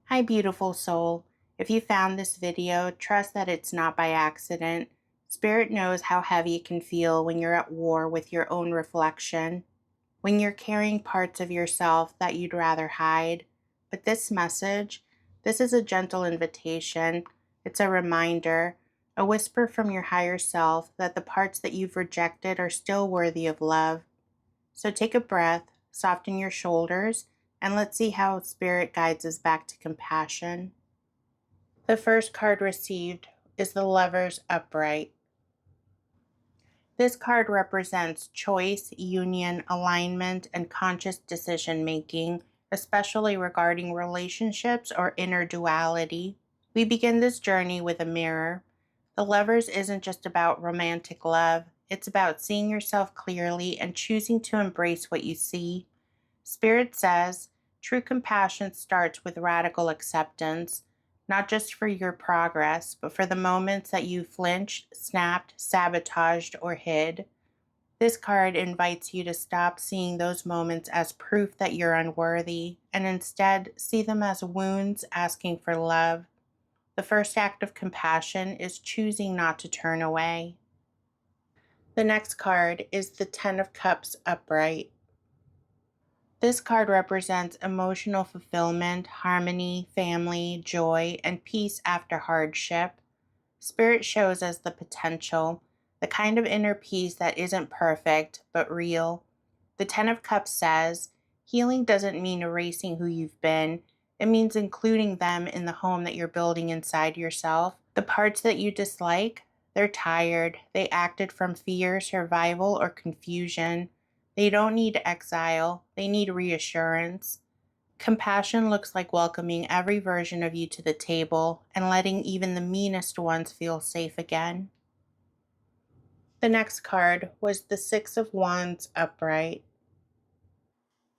Hi, beautiful soul. If you found this video, trust that it's not by accident. Spirit knows how heavy it can feel when you're at war with your own reflection, when you're carrying parts of yourself that you'd rather hide. But this is a gentle invitation. It's a reminder, a whisper from your higher self that the parts that you've rejected are still worthy of love. So take a breath, soften your shoulders, and let's see how Spirit guides us back to compassion. The first card received is the Lover's Upright. This card represents choice, union, alignment, and conscious decision making, especially regarding relationships or inner duality. We begin this journey with a mirror. The Lovers isn't just about romantic love, it's about seeing yourself clearly and choosing to embrace what you see. Spirit says true compassion starts with radical acceptance, not just for your progress, but for the moments that you flinched, snapped, sabotaged, or hid. This card invites you to stop seeing those moments as proof that you're unworthy and instead see them as wounds asking for love. The first act of compassion is choosing not to turn away. The next card is the Ten of Cups upright. This card represents emotional fulfillment, harmony, family, joy, and peace after hardship. Spirit shows us the potential, the kind of inner peace that isn't perfect, but real. The Ten of Cups says, healing doesn't mean erasing who you've been. It means including them in the home that you're building inside yourself. The parts that you dislike, they're tired. They acted from fear, survival, or confusion. They don't need exile. They need reassurance. Compassion looks like welcoming every version of you to the table and letting even the meanest ones feel safe again. The next card was the Six of Wands upright.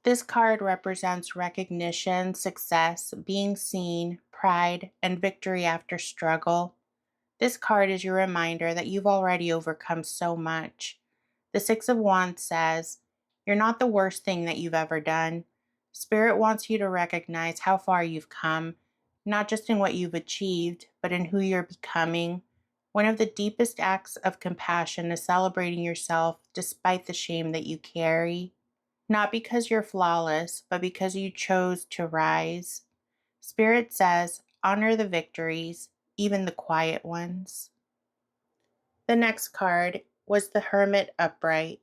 This card represents recognition, success, being seen, pride, and victory after struggle. This card is your reminder that you've already overcome so much. The Six of Wands says, you're not the worst thing that you've ever done. Spirit wants you to recognize how far you've come, not just in what you've achieved, but in who you're becoming. One of the deepest acts of compassion is celebrating yourself despite the shame that you carry. Not because you're flawless, but because you chose to rise. Spirit says, honor the victories, even the quiet ones. The next card was the Hermit upright.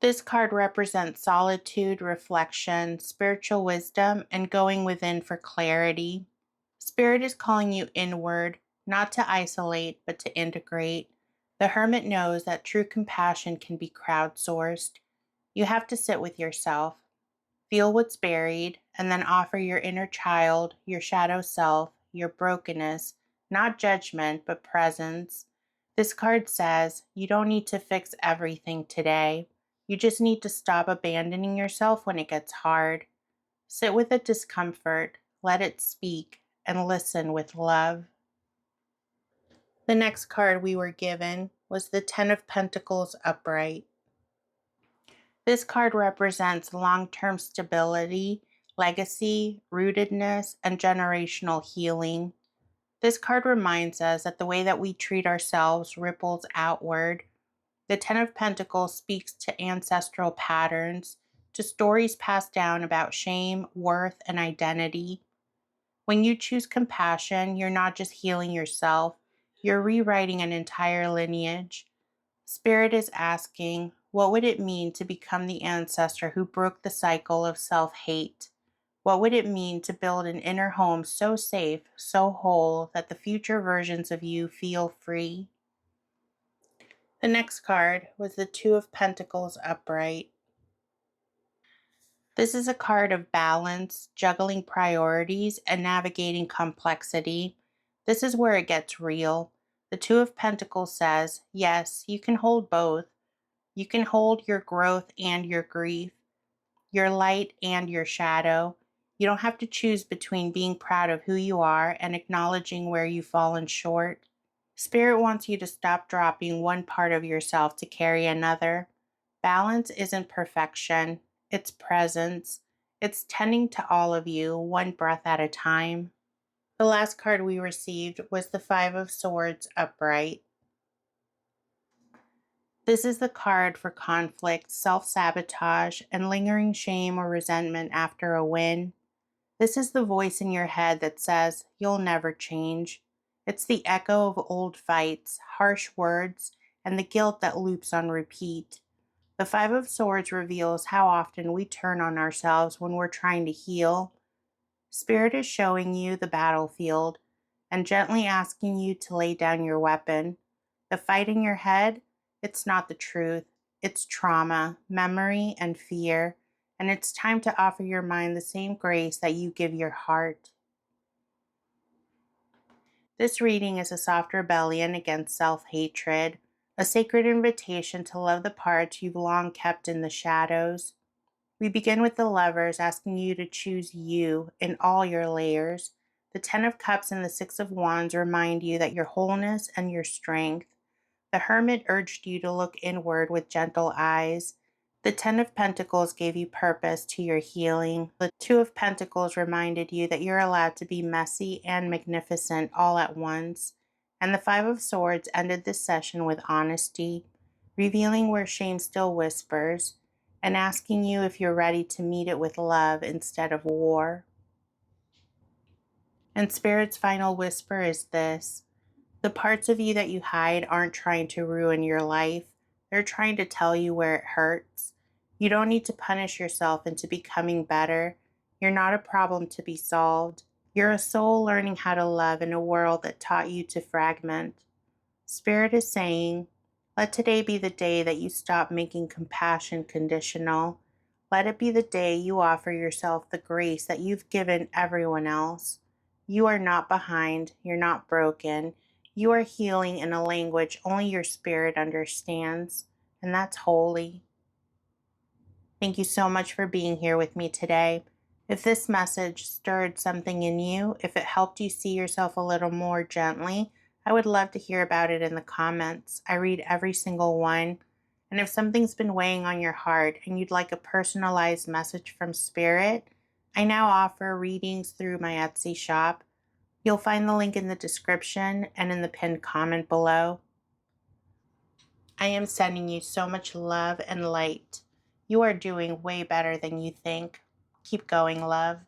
This card represents solitude, reflection, spiritual wisdom, and going within for clarity. Spirit is calling you inward, not to isolate, but to integrate. The hermit knows that true compassion can be crowdsourced. You have to sit with yourself, feel what's buried, and then offer your inner child, your shadow self, your brokenness, not judgment, but presence. This card says you don't need to fix everything today. You just need to stop abandoning yourself when it gets hard. Sit with the discomfort, let it speak, and listen with love. The next card we were given was the Ten of Pentacles upright. This card represents long-term stability, legacy, rootedness, and generational healing. This card reminds us that the way that we treat ourselves ripples outward. The Ten of Pentacles speaks to ancestral patterns, to stories passed down about shame, worth, and identity. When you choose compassion, you're not just healing yourself, you're rewriting an entire lineage. Spirit is asking, what would it mean to become the ancestor who broke the cycle of self-hate? What would it mean to build an inner home so safe, so whole, that the future versions of you feel free? The next card was the Two of Pentacles upright. This is a card of balance, juggling priorities, and navigating complexity. This is where it gets real. The Two of Pentacles says, yes, you can hold both. You can hold your growth and your grief, your light and your shadow. You don't have to choose between being proud of who you are and acknowledging where you've fallen short. Spirit wants you to stop dropping one part of yourself to carry another. Balance isn't perfection, it's presence. It's tending to all of you, one breath at a time. The last card we received was the Five of Swords upright. This is the card for conflict, self-sabotage, and lingering shame or resentment after a win. This is the voice in your head that says, "You'll never change." It's the echo of old fights, harsh words, and the guilt that loops on repeat. The Five of Swords reveals how often we turn on ourselves when we're trying to heal. Spirit is showing you the battlefield and gently asking you to lay down your weapon. The fight in your head, it's not the truth. It's trauma, memory, and fear. And it's time to offer your mind the same grace that you give your heart. This reading is a soft rebellion against self-hatred, a sacred invitation to love the parts you've long kept in the shadows. We begin with the Lovers, asking you to choose you in all your layers. The Ten of Cups and the Six of Wands remind you that your wholeness and your strength. The Hermit urged you to look inward with gentle eyes. The Ten of Pentacles gave you purpose to your healing. The Two of Pentacles reminded you that you're allowed to be messy and magnificent all at once. And the Five of Swords ended this session with honesty, revealing where shame still whispers, and asking you if you're ready to meet it with love instead of war. And Spirit's final whisper is this: the parts of you that you hide aren't trying to ruin your life. They're trying to tell you where it hurts. You don't need to punish yourself into becoming better. You're not a problem to be solved. You're a soul learning how to love in a world that taught you to fragment. Spirit is saying, let today be the day that you stop making compassion conditional. Let it be the day you offer yourself the grace that you've given everyone else. You are not behind. You're not broken. You are healing in a language only your spirit understands, and that's holy. Thank you so much for being here with me today. If this message stirred something in you, if it helped you see yourself a little more gently, I would love to hear about it in the comments. I read every single one. And if something's been weighing on your heart and you'd like a personalized message from Spirit, I now offer readings through my Etsy shop. You'll find the link in the description and in the pinned comment below. I am sending you so much love and light. You are doing way better than you think. Keep going, love.